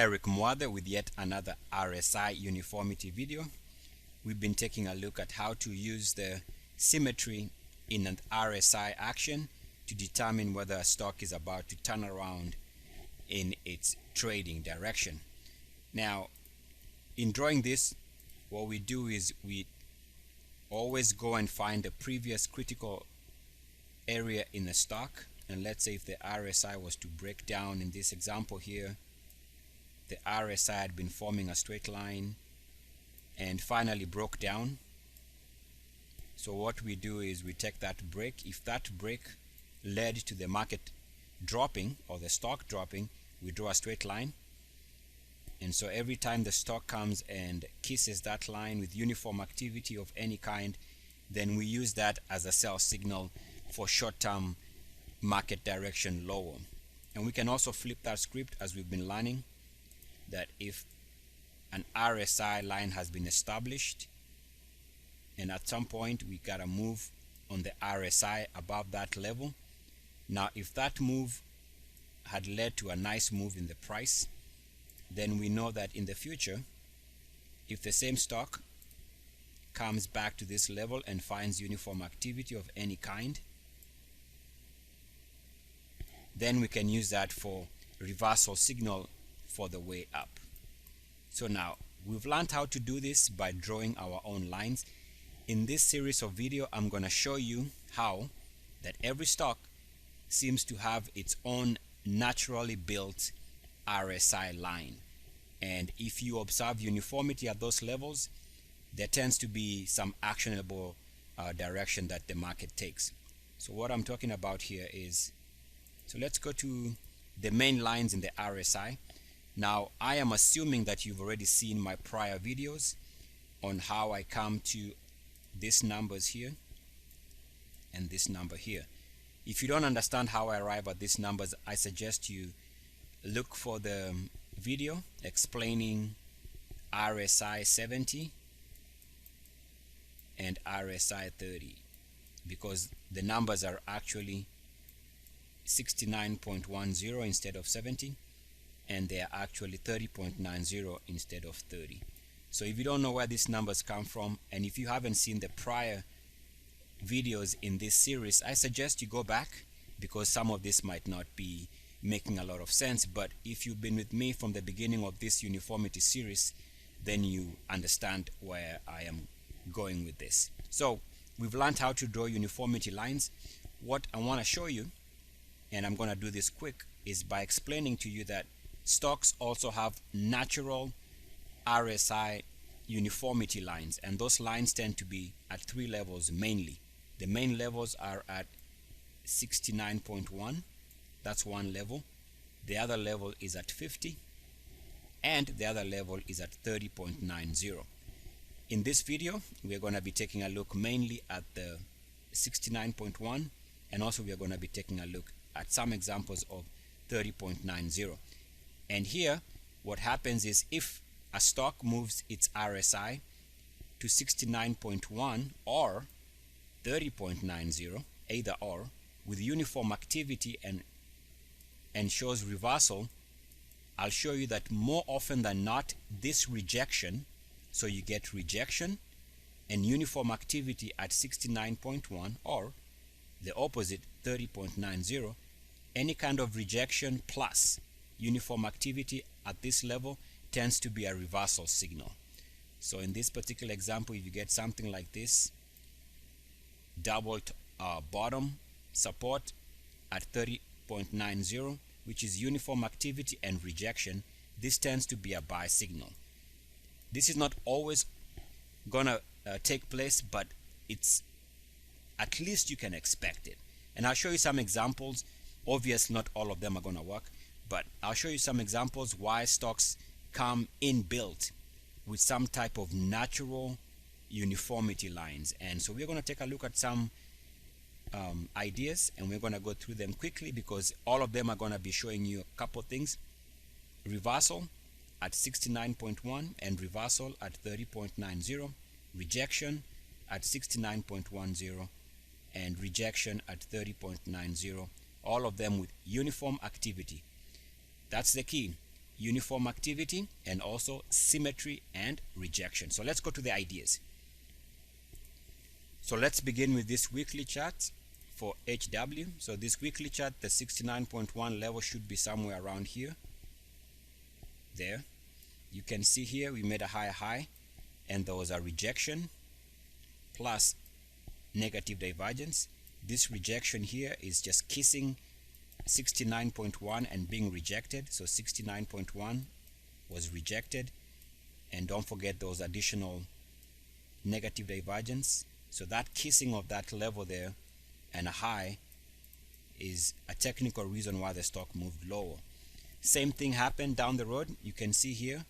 Eric Mwather with yet another RSI uniformity video. We've been taking a look at how to use the symmetry in an RSI action to determine whether a stock is about to turn around in its trading direction. Now, in drawing this, what we do is we always go and find the previous critical area in the stock. And let's say if the RSI was to break down in this example here, the RSI had been forming a straight line and finally broke down. So what we do is we take that break. If that break led to the market dropping or the stock dropping, we draw a straight line. And so every time the stock comes and kisses that line with uniform activity of any kind, then we use that as a sell signal for short-term market direction lower. And we can also flip that script, as we've been learning, that if an RSI line has been established and at some point we gotta move on the RSI above that level. Now if that move had led to a nice move in the price, then we know that in the future, if the same stock comes back to this level and finds uniform activity of any kind, then we can use that for reversal signal for the way up. So now we've learned how to do this by drawing our own lines. In this series of video, I'm going to show you how that every stock seems to have its own naturally built RSI line. And if you observe uniformity at those levels, there tends to be some actionable direction that the market takes. So what I'm talking about here is, so let's go to the main lines in the RSI. Now, I am assuming that you've already seen my prior videos on how I come to these numbers here and this number here. If you don't understand how I arrive at these numbers, I suggest you look for the video explaining RSI 70 and RSI 30, because the numbers are actually 69.10 instead of 70, and they are actually 30.90 instead of 30. So if you don't know where these numbers come from, and if you haven't seen the prior videos in this series, I suggest you go back, because some of this might not be making a lot of sense. But if you've been with me from the beginning of this uniformity series, then you understand where I am going with this. So we've learned how to draw uniformity lines. What I want to show you, and I'm going to do this quick, is by explaining to you that stocks also have natural RSI uniformity lines, and those lines tend to be at three levels mainly. The main levels are at 69.1, that's one level. The other level is at 50, and the other level is at 30.90. In this video, we are going to be taking a look mainly at the 69.1, and also we are going to be taking a look at some examples of 30.90. And here what happens is, if a stock moves its RSI to 69.1 or 30.90, either or, with uniform activity and shows reversal, I'll show you that more often than not, this rejection, so you get rejection and uniform activity at 69.1, or the opposite, 30.90, any kind of rejection plus uniform activity at this level tends to be a reversal signal. So in this particular example, if you get something like this, double bottom support at 30.90, which is uniform activity and rejection, this tends to be a buy signal. This is not always gonna take place, but it's at least you can expect it. And I'll show you some examples. Obviously not all of them are gonna work, but I'll show you some examples why stocks come inbuilt with some type of natural uniformity lines. And so we're going to take a look at some ideas, and we're going to go through them quickly, because all of them are going to be showing you a couple things: reversal at 69.1 and reversal at 30.90, rejection at 69.10 and rejection at 30.90, all of them with uniform activity. That's the key. uniform activity, and also symmetry and rejection. So let's go to the ideas. So let's begin with this weekly chart for HW. So this weekly chart, the 69.1 level should be somewhere around here. There. You can see here we made a higher high and there was a rejection plus negative divergence. This rejection here is just kissing 69.1 and being rejected. So 69.1 was rejected, and don't forget those additional negative divergence. So that kissing of that level there and a high is a technical reason why the stock moved lower. Same thing happened down the road. You can see here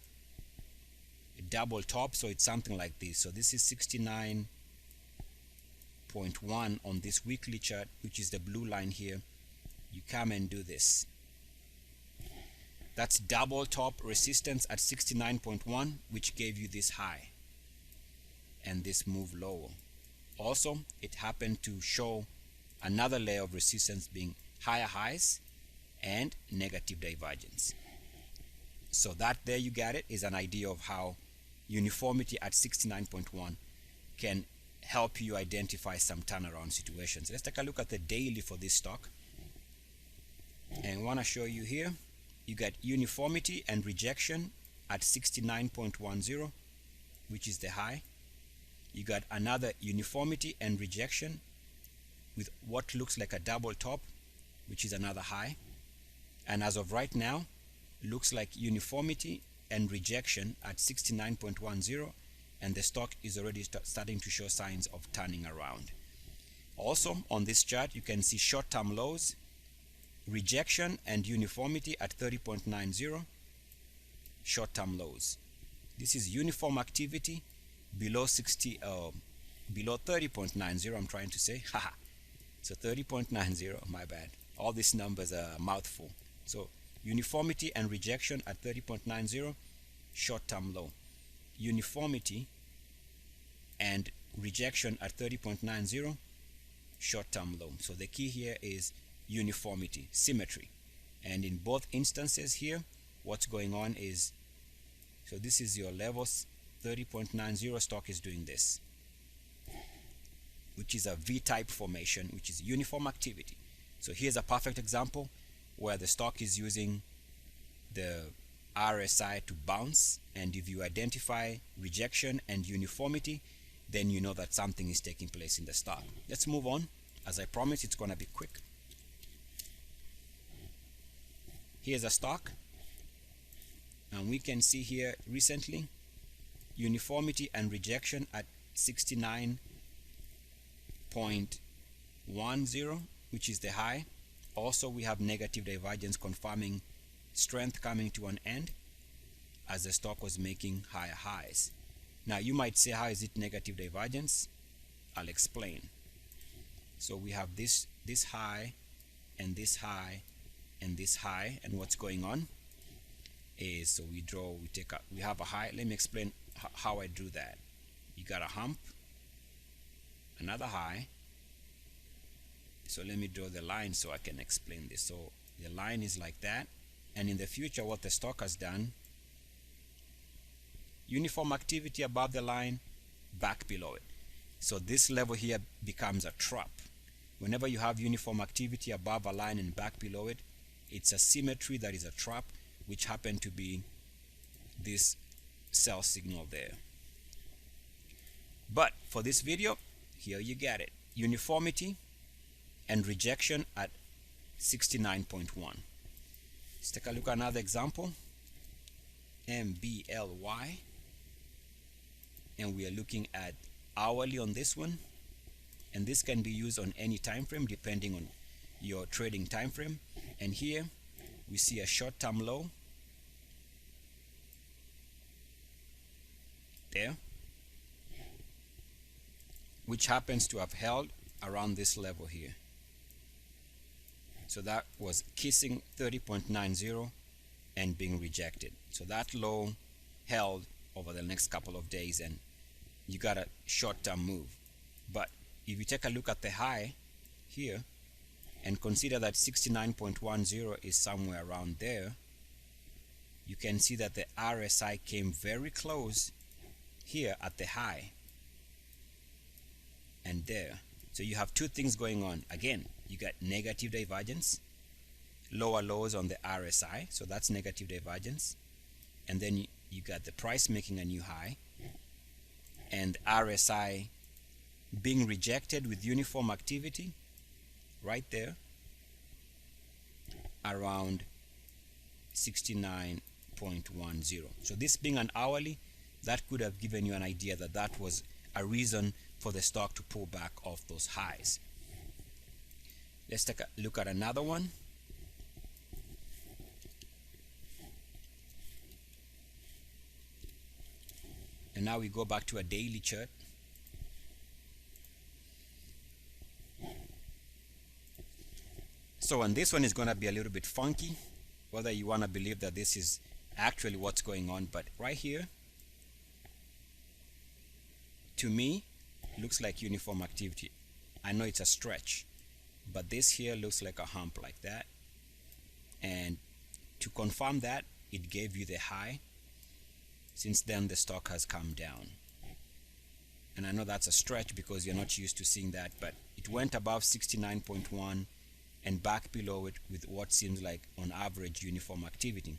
a double top, so it's something like this. So this is 69.1 on this weekly chart, which is the blue line here. You come and do this. That's double top resistance at 69.1, which gave you this high and this move lower. Also, it happened to show another layer of resistance being higher highs and negative divergence. So that there you got it, is an idea of how uniformity at 69.1 can help you identify some turnaround situations. Let's take a look at the daily for this stock. And I want to show you here, you got uniformity and rejection at 69.10, which is the high. You got another uniformity and rejection with what looks like a double top, which is another high. And as of right now, looks like uniformity and rejection at 69.10, and the stock is already starting to show signs of turning around. Also on this chart, you can see short-term lows, rejection and uniformity at 30.90, short-term lows. This is uniform activity below 30.90, I'm trying to say. So 30.90, my bad. All these numbers are a mouthful. So uniformity and rejection at 30.90, short-term low. Uniformity and rejection at 30.90, short-term low. So the key here is uniformity, symmetry. And in both instances here, what's going on is, so this is your levels, 30.90, stock is doing this, which is a V-type formation, which is uniform activity. So here's a perfect example where the stock is using the RSI to bounce, and if you identify rejection and uniformity, then you know that something is taking place in the stock. Let's move on. As I promised, it's going to be quick. Here's a stock, and we can see here recently uniformity and rejection at 69.10, which is the high. Also, we have negative divergence confirming strength coming to an end as the stock was making higher highs. Now you might say, how is it negative divergence? I'll explain. So we have this high and this high and this high, and what's going on is, so we have a high. Let me explain how I drew that. You got a hump, another high. So let me draw the line so I can explain this. So the line is like that, and in the future what the stock has done, uniform activity above the line, back below it. So this level here becomes a trap. Whenever you have uniform activity above a line and back below it, it's a symmetry that is a trap, which happened to be this sell signal there. But for this video, here you get it. Uniformity and rejection at 69.1. Let's take a look at another example. MBLY. And we are looking at hourly on this one. And this can be used on any time frame depending on your trading time frame. And here we see a short-term low there, which happens to have held around this level here. So that was kissing 30.90 and being rejected. So that low held over the next couple of days, and you got a short-term move. But if you take a look at the high here and consider that 69.10 is somewhere around there, you can see that the RSI came very close here at the high and there. So you have two things going on. Again, you got negative divergence, lower lows on the RSI, so that's negative divergence, and then you got the price making a new high and RSI being rejected with uniform activity right there around 69.10. So this being an hourly, that could have given you an idea that that was a reason for the stock to pull back off those highs. Let's take a look at another one. And now we go back to a daily chart. So on this one is going to be a little bit funky, whether you want to believe that this is actually what's going on, but right here, to me, looks like uniform activity. I know it's a stretch, but this here looks like a hump like that. And to confirm that, it gave you the high. Since then, the stock has come down. And I know that's a stretch because you're not used to seeing that, but it went above 69.1 and back below it with what seems like on average uniform activity.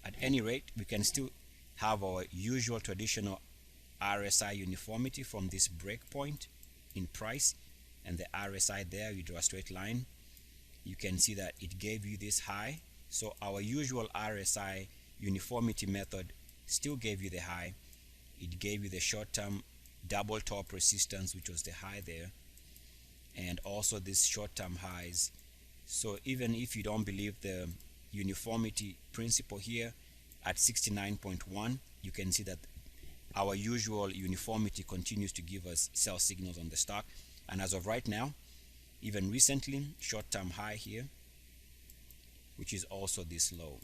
At any rate, we can still have our usual traditional RSI uniformity from this break point in price, and the RSI there, you draw a straight line. You can see that it gave you this high. So our usual RSI uniformity method still gave you the high. It gave you the short-term double top resistance, which was the high there, and also these short-term highs. So even if you don't believe the uniformity principle here at 69.1, you can see that our usual uniformity continues to give us sell signals on the stock. And as of right now, even recently, short-term high here, which is also this low.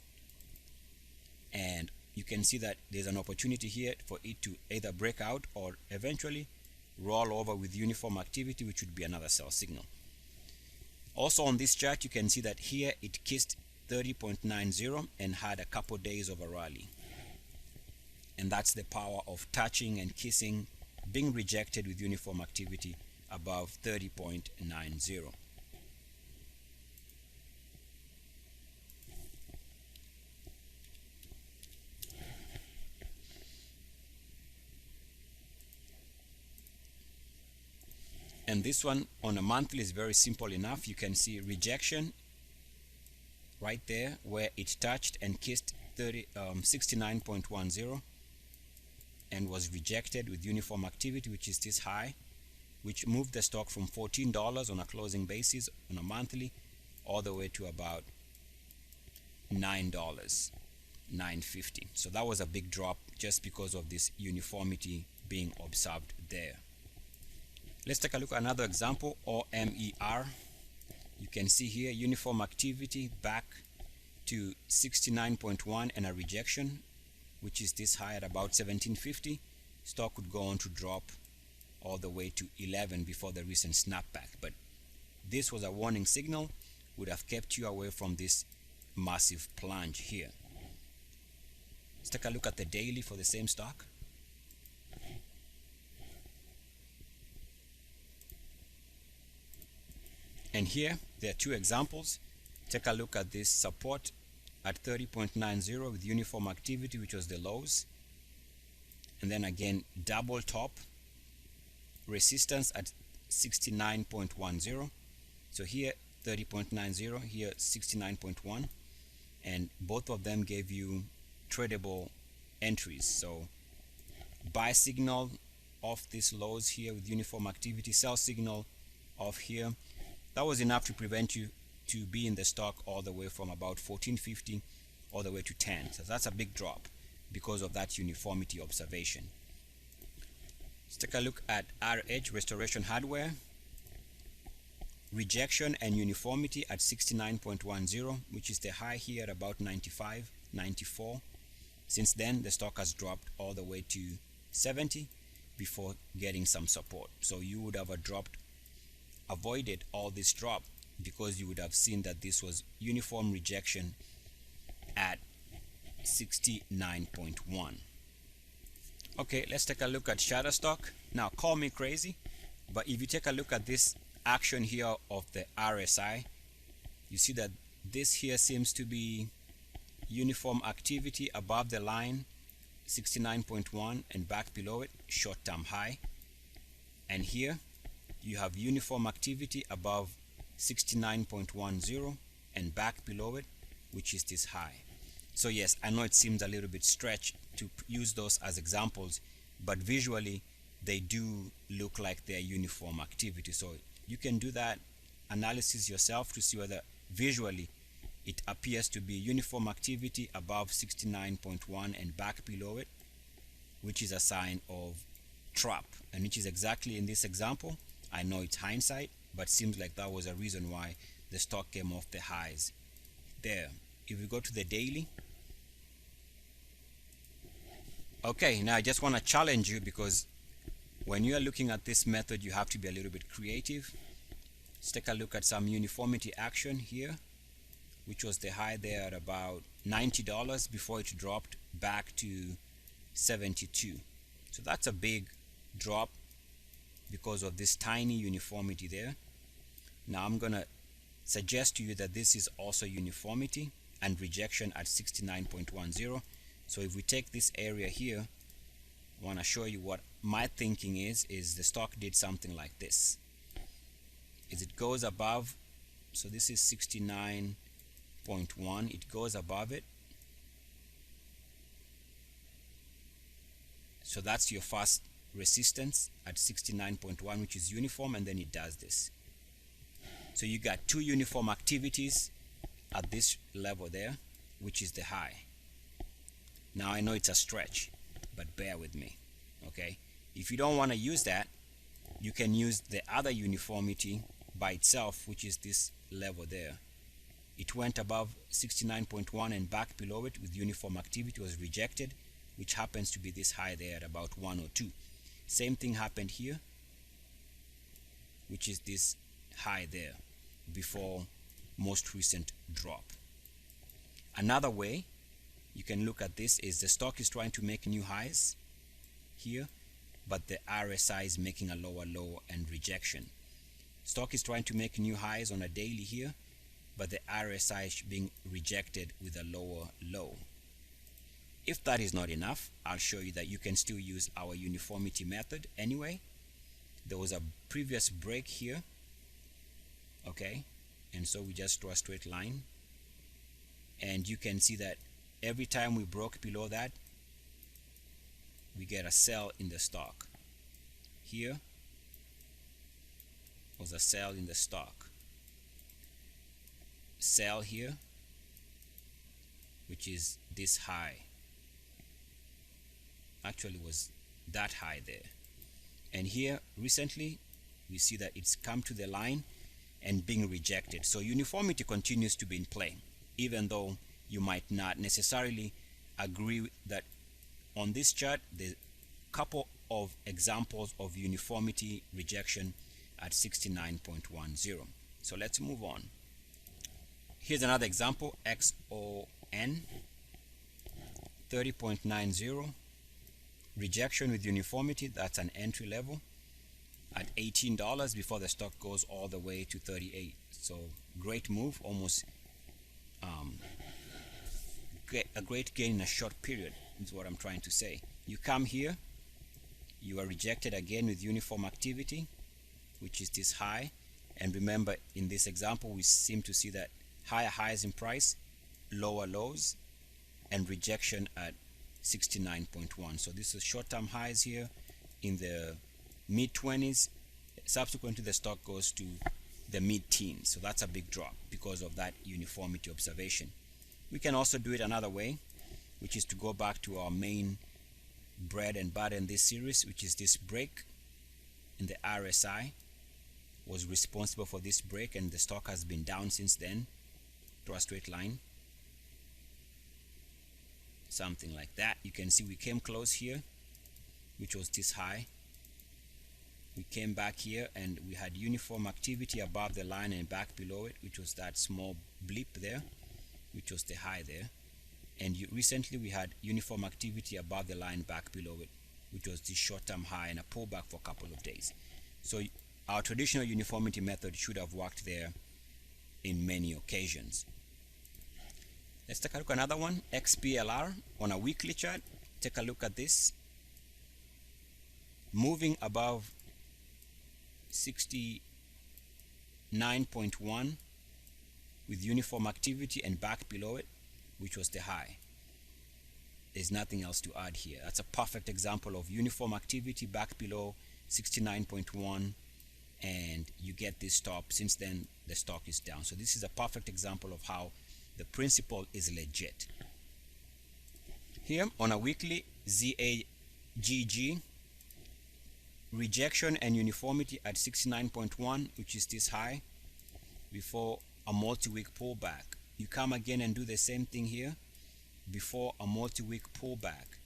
And you can see that there's an opportunity here for it to either break out or eventually roll over with uniform activity, which would be another sell signal. Also on this chart, you can see that here it kissed 30.90 and had a couple days of a rally. And that's the power of touching and kissing, being rejected with uniform activity above 30.90. And this one on a monthly is very simple enough. You can see rejection right there where it touched and kissed 69.10 and was rejected with uniform activity, which is this high, which moved the stock from $14 on a closing basis on a monthly all the way to about $9, $9.50. So that was a big drop just because of this uniformity being observed there. Let's take a look at another example, OMER. You can see here uniform activity back to 69.1 and a rejection, which is this high at about 1750. Stock would go on to drop all the way to 11 before the recent snapback, but this was a warning signal, would have kept you away from this massive plunge here. Let's take a look at the daily for the same stock. And here there are two examples. Take a look at this support at 30.90 with uniform activity, which was the lows, and then again double top resistance at 69.10. So here 30.90, here 69.1, and both of them gave you tradable entries. So buy signal off these lows here with uniform activity, sell signal off here. That was enough to prevent you to be in the stock all the way from about 1450 all the way to 10. So that's a big drop because of that uniformity observation. Let's take a look at RH, Restoration Hardware. Rejection and uniformity at 69.10, which is the high here at about 95, 94. Since then, the stock has dropped all the way to 70 before getting some support. So you would have avoided all this drop because you would have seen that this was uniform rejection at 69.1. Okay, let's take a look at Shutterstock. Now, call me crazy, but if you take a look at this action here of the RSI, you see that this here seems to be uniform activity above the line 69.1 and back below it short-term high, and here you have uniform activity above 69.10 and back below it, which is this high. So yes, I know it seems a little bit stretched to use those as examples, but visually they do look like they're uniform activity. So you can do that analysis yourself to see whether visually it appears to be uniform activity above 69.1 and back below it, which is a sign of trap, and which is exactly in this example. I know it's hindsight, but seems like that was a reason why the stock came off the highs there. If we go to the daily, okay, now I just want to challenge you, because when you are looking at this method you have to be a little bit creative. Let's take a look at some uniformity action here, which was the high there at about $90 before it dropped back to 72. So that's a big drop because of this tiny uniformity there. Now I'm gonna suggest to you that this is also uniformity and rejection at 69.10. So if we take this area here, I want to show you what my thinking is the stock did something like this. Is it goes above, so this is 69.1, it goes above it. So that's your first resistance at 69.1, which is uniform, and then it does this. So you got two uniform activities at this level there, which is the high. Now I know it's a stretch, but bear with me, okay? If you don't want to use that, you can use the other uniformity by itself, which is this level there. It went above 69.1 and back below it with uniform activity, was rejected, which happens to be this high there at about 102. Same thing happened here, which is this high there before most recent drop. Another way you can look at this is the stock is trying to make new highs here, but the RSI is making a lower low and rejection. Stock is trying to make new highs on a daily here, but the RSI is being rejected with a lower low. If that is not enough, I'll show you that you can still use our uniformity method anyway. There was a previous break here, okay, and so we just draw a straight line, and you can see that every time we broke below that, we get a sell in the stock. Here was a sell in the stock. Sell here, which is this high. Actually was that high there. And here recently we see that it's come to the line and being rejected. So uniformity continues to be in play, even though you might not necessarily agree that on this chart there's a couple of examples of uniformity rejection at 69.10. So let's move on. Here's another example, XON 30.90, rejection with uniformity. That's an entry level at $18 before the stock goes all the way to 38. So great move, almost a great gain in a short period is what I'm trying to say. You come here, you are rejected again with uniform activity, which is this high, and remember in this example we seem to see that higher highs in price, lower lows, and rejection at 69.1. So this is short-term highs here in the mid-20s. Subsequently the stock goes to the mid-teens, so that's a big drop because of that uniformity observation. We can also do it another way, which is to go back to our main bread and butter in this series, which is this break in the RSI was responsible for this break, and the stock has been down since then. Draw a straight line, something like that. You can see we came close here, which was this high. We came back here and we had uniform activity above the line and back below it, which was that small blip there, which was the high there. and recently we had uniform activity above the line, back below it, which was this short-term high and a pullback for a couple of days. So our traditional uniformity method should have worked there in many occasions. Let's take a look at another one, XPLR on a weekly chart. Take a look at this. Moving above 69.1 with uniform activity and back below it, which was the high. There's nothing else to add here. That's a perfect example of uniform activity back below 69.1, and you get this stop. Since then the stock is down. So this is a perfect example of how the principle is legit. Here on a weekly, ZAGG, rejection and uniformity at 69.1, which is this high, before a multi-week pullback. You come again and do the same thing here before a multi-week pullback.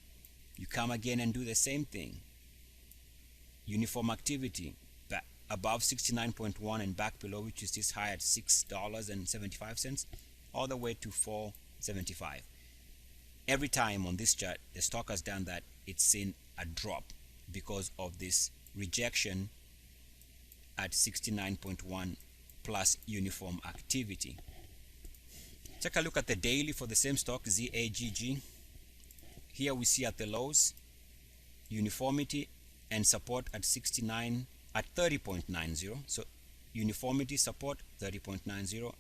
You come again and do the same thing. Uniform activity back above 69.1 and back below, which is this high at $6.75, all the way to $4.75. Every time on this chart the stock has done that, it's seen a drop because of this rejection at 69.1 plus uniform activity. Take a look at the daily for the same stock, ZAGG. Here we see at the lows uniformity and support at 69 at 30.90. So uniformity, support 30.90,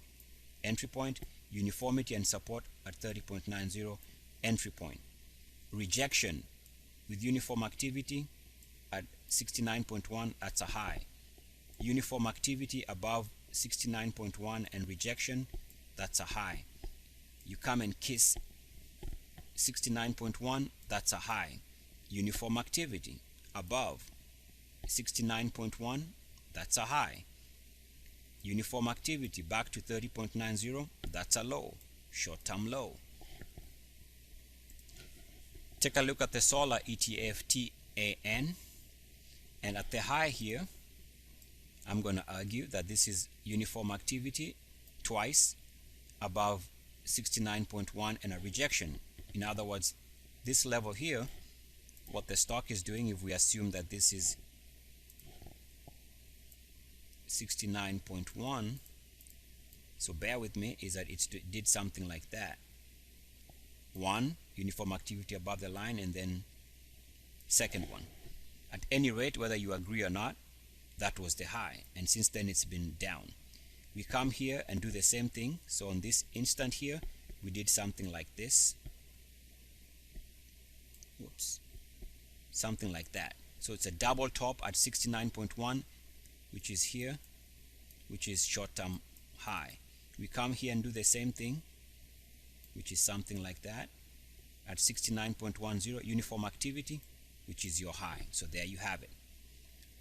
entry point. Uniformity and support at 30.90, entry point. Rejection with uniform activity at 69.1, that's a high. Uniform activity above 69.1 and rejection, that's a high. You come and kiss 69.1, that's a high. Uniform activity above 69.1, that's a high. Uniform activity back to 30.90, that's a low, short-term low. Take a look at the solar ETF TAN, and at the high here I'm going to argue that this is uniform activity twice above 69.1 and a rejection. In other words, this level here, what the stock is doing, if we assume that this is 69.1, so bear with me, is that it did something like that. One, uniform activity above the line, and then second one. At any rate, whether you agree or not, that was the high, and since then it's been down. We come here and do the same thing. So on this instant here we did something like this. Whoops. Something like that. So it's a double top at 69.1, which is here, which is short-term high. We come here and do the same thing, which is something like that, at 69.10, uniform activity, which is your high. So there you have it.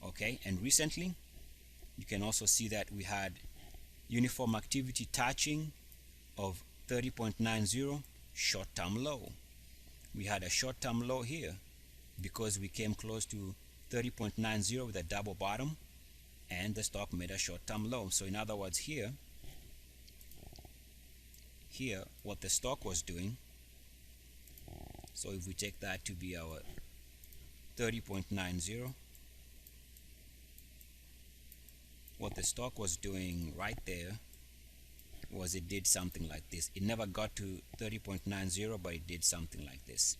Okay, and recently you can also see that we had uniform activity touching of 30.90, short-term low. We had a short-term low here because we came close to 30.90 with a double bottom, and the stock made a short-term low. So in other words, here what the stock was doing, so if we take that to be our 30.90, what the stock was doing right there was it did something like this. It never got to 30.90, but it did something like this.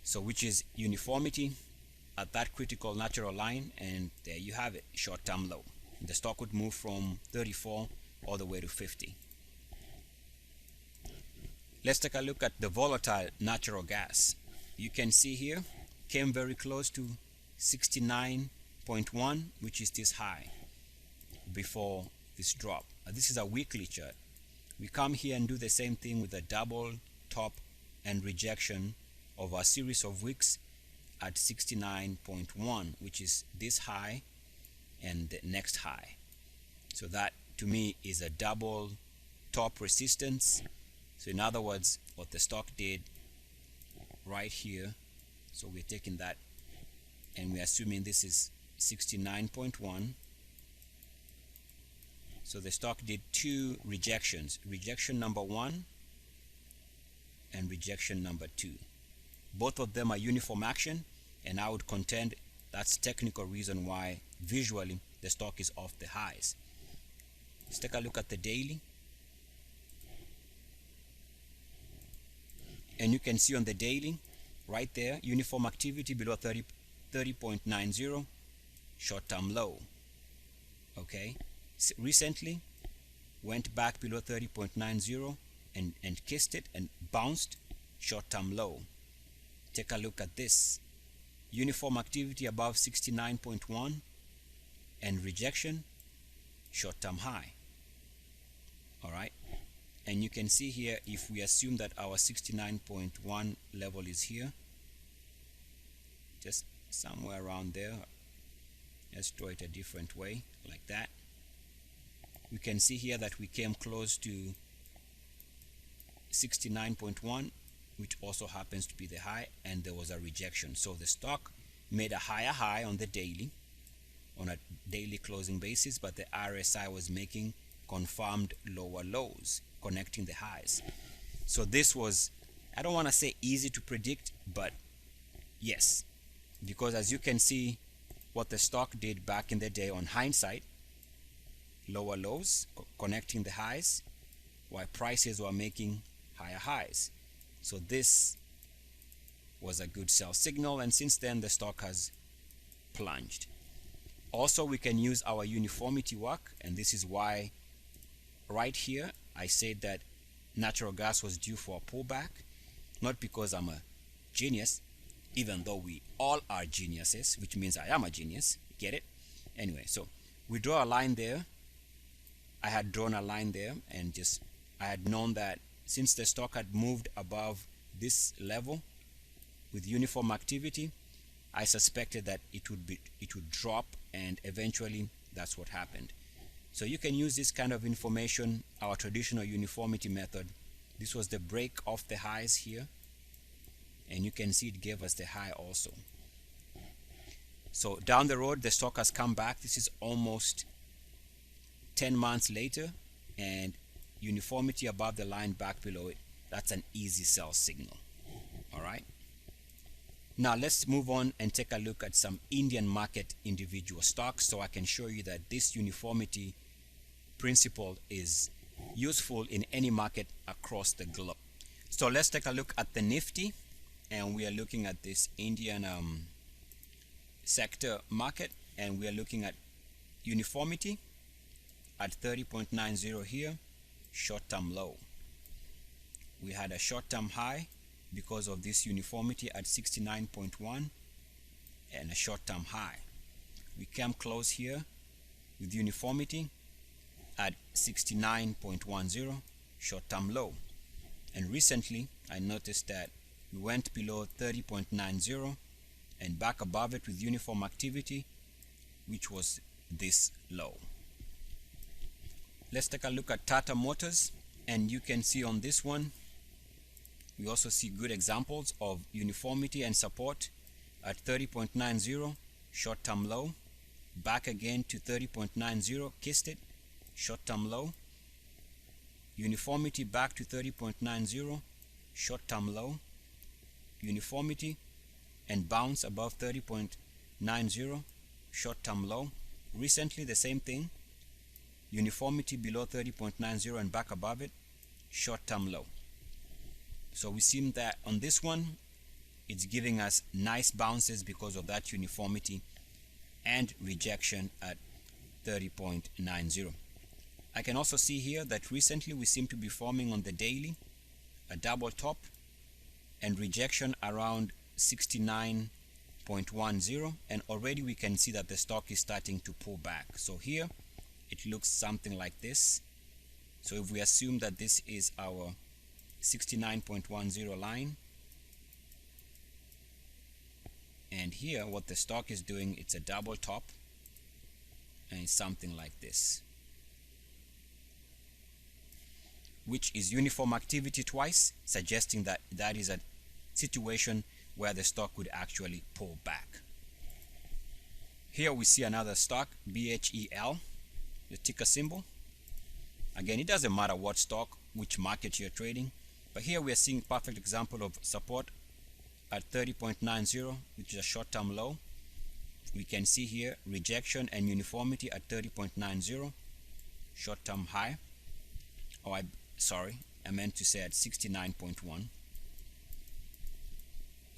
So which is uniformity at that critical natural line, and there you have it, short-term low. The stock would move from 34 all the way to 50. Let's take a look at the volatile natural gas. You can see here came very close to 69.1, which is this high before this drop. This is a weekly chart. We come here and do the same thing with a double top and rejection of a series of wicks at 69.1, which is this high and the next high. So that to me is a double top resistance. So in other words, what the stock did right here, so we're taking that and we're assuming this is 69.1. So the stock did two rejections, rejection number 1 and rejection number 2. Both of them are uniform action, and I would contend that's technical reason why visually the stock is off the highs. Let's take a look at the daily. And you can see on the daily right there, uniform activity below 30.90, short-term low. Okay, recently went back below 30.90 and kissed it and bounced, short-term low. Take a look at this, uniform activity above 69.1 and rejection, short-term high. All right, and you can see here, if we assume that our 69.1 level is here, just somewhere around there, let's draw it a different way, like that. We can see here that we came close to 69.1, which also happens to be the high, and there was a rejection. So the stock made a higher high on the daily, on a daily closing basis, but the RSI was making confirmed lower lows, connecting the highs. So this was, I don't want to say easy to predict, but yes, because as you can see, what the stock did back in the day on hindsight, lower lows connecting the highs, while prices were making higher highs. So this was a good sell signal, and since then the stock has plunged. Also, we can use our uniformity work, and this is why right here I said that natural gas was due for a pullback, not because I'm a genius, even though we all are geniuses, which means I am a genius. Get it? Anyway, so we draw a line there. I had drawn a line there, and just I had known that since the stock had moved above this level with uniform activity, I suspected that it would drop, and eventually that's what happened. So you can use this kind of information, our traditional uniformity method. This was the break off the highs here, and you can see it gave us the high also. So down the road the stock has come back. This is almost 10 months later, and uniformity above the line, back below it. That's an easy sell signal. All right, now let's move on and take a look at some Indian market individual stocks, so I can show you that this uniformity principle is useful in any market across the globe. So let's take a look at the Nifty, and we are looking at this Indian sector market, and we are looking at uniformity at 30.90 here, short-term low. We had a short-term high because of this uniformity at 69.1 and a short-term high. We came close here with uniformity at 69.10, short-term low. And recently I noticed that we went below 30.90 and back above it with uniform activity, which was this low. Let's take a look at Tata Motors, and you can see on this one we also see good examples of uniformity and support at 30.90, short-term low, back again to 30.90, kissed it, short-term low, uniformity back to 30.90, short-term low, uniformity and bounce above 30.90, short-term low. Recently the same thing, uniformity below 30.90 and back above it, short-term low. So we see that on this one it's giving us nice bounces because of that uniformity and rejection at 30.90. I can also see here that recently we seem to be forming on the daily a double top and rejection around 69.10, and already we can see that the stock is starting to pull back. So here it looks something like this. So if we assume that this is our 69.10 line, and here what the stock is doing, it's a double top and it's something like this, which is uniform activity twice, suggesting that that is a situation where the stock would actually pull back. Here we see another stock, BHEL, the ticker symbol, Again, it doesn't matter what stock, which market you're trading, but here we are seeing perfect example of support at 30.90, which is a short-term low. We can see here rejection and uniformity at 30.90, short-term high. Oh, I meant to say at 69.1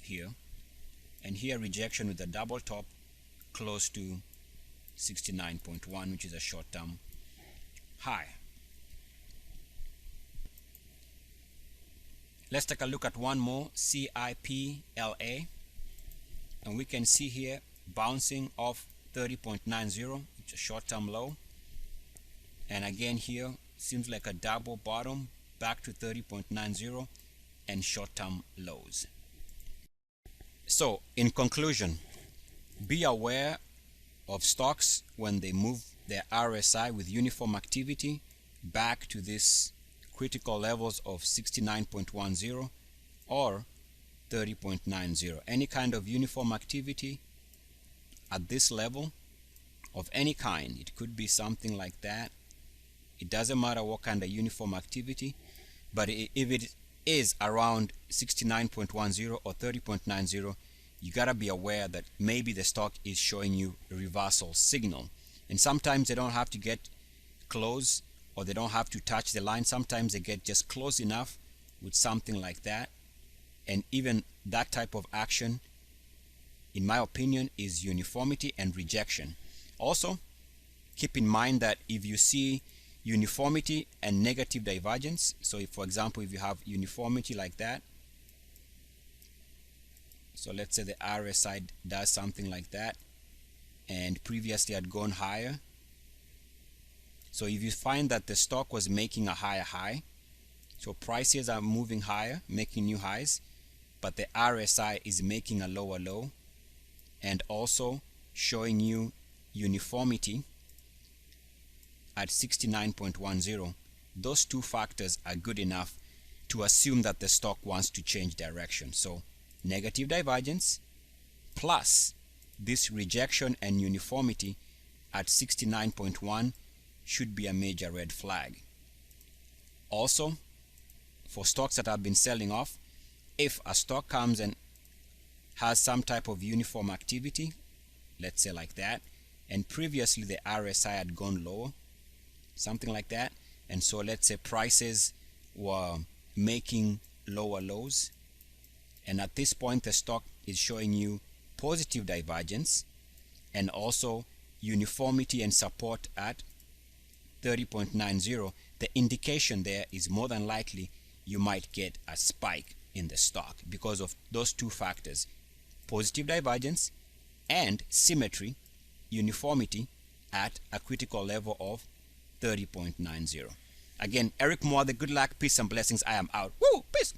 here, and here rejection with a double top close to 69.1, which is a short-term high. Let's take a look at one more, CIPLA, and we can see here bouncing off 30.90, which is a short-term low, and again here seems like a double bottom back to 30.90 and short-term lows. So in conclusion, be aware of stocks when they move their RSI with uniform activity back to this critical levels of 69.10 or 30.90. Any kind of uniform activity at this level of any kind, it could be something like that. It doesn't matter what kind of uniform activity, but if it is around 69.10 or 30.90, you gotta be aware that maybe the stock is showing you a reversal signal. And sometimes they don't have to get close, or they don't have to touch the line. Sometimes they get just close enough with something like that, and even that type of action, in my opinion, is uniformity and rejection. Also, keep in mind that if you see uniformity and negative divergence, so if, for example, if you have uniformity like that, so let's say the RSI does something like that and previously had gone higher. So if you find that the stock was making a higher high, so prices are moving higher, making new highs, but the RSI is making a lower low and also showing you uniformity at 69.10, those two factors are good enough to assume that the stock wants to change direction. So negative divergence plus this rejection and uniformity at 69.1 should be a major red flag. Also, for stocks that have been selling off, if a stock comes and has some type of uniform activity, let's say like that, and previously the RSI had gone lower, something like that, and so let's say prices were making lower lows, and at this point the stock is showing you positive divergence and also uniformity and support at 30.90, the indication there is more than likely you might get a spike in the stock because of those two factors, positive divergence and symmetry, uniformity at a critical level of 30.90. Again, Eric Moore, the good luck, peace and blessings. I am out. Woo! Peace!